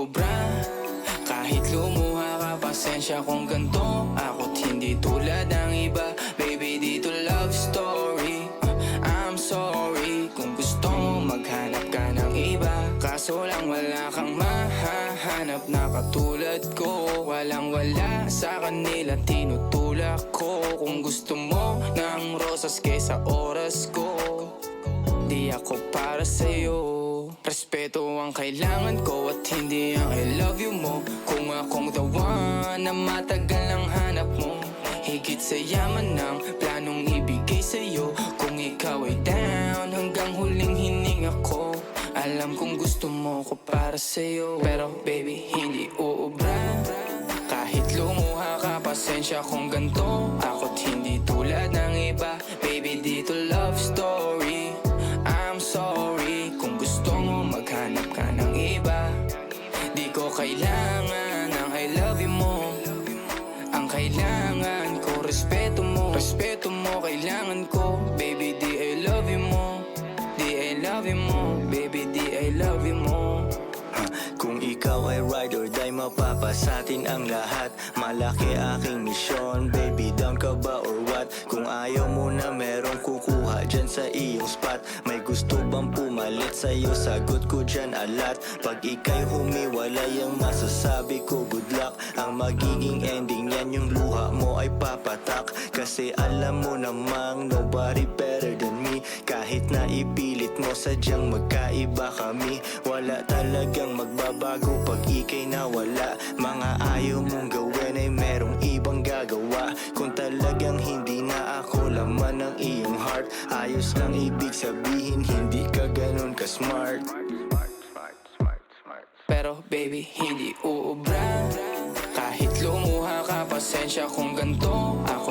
uubra. Kahit lumuha ka, pasensya kung ganto. Ako't hindi tulad ng iba. Baby, dito love story. I'm sorry kung gusto mo maghanap ka ng iba. Kaso lang wala kang mahahanap na katulad ko. Walang wala sa kanila, tinutulak ko. Kung gusto mo ng rosas kesa oras ko, di ako para sa'yo. Respeto ang kailangan ko at hindi ang I love you mo. Kung akong the one na matagal ang hanap mo, higit sa yaman ng planong ibigay sa'yo. Kung ikaw ay down hanggang huling hininga ko, alam kong gusto mo ko para sa'yo. Pero baby, hindi uubra. Kahit lumuha ka, pasensya kung ganto. Ako't hindi tulad ng iba. Baby, dito love story. I'm sorry kung gusto mo maghanap ka ng iba. Di ko kailangan ang I love you mo. Ang kailangan ko, respeto mo. Respeto mo, kailangan ko. Baby, di I love you mo. Di I love you mo. Baby, di I love you mo. Kung ikaw ay ride or die, mapapasatin ang lahat. Malaki aking misyon, baby, down ka ba or what? Kung ayaw mo na merong kukuha dyan sa iyong spot. May gusto bang pumalit sa'yo? Sagot ko dyan alat. Pag ika'y humiwalay, ang masasabi ko good luck. Ang magiging ending yan, yung luha mo ay papatak. Kasi alam mo namang nobody better than me. Kahit na ipilit mo, sadyang magkaiba kami. Wala talagang magbabago pag ika'y nawala. Mga ayaw mong gawin ay merong ibang gagawa. Kung talagang hindi na ako laman ng iyong heart, ayos lang ibig sabihin, hindi ka ganun ka-smart. Pero baby, hindi uubra. Kahit lumuha ka, pasensya kung ganto. Ako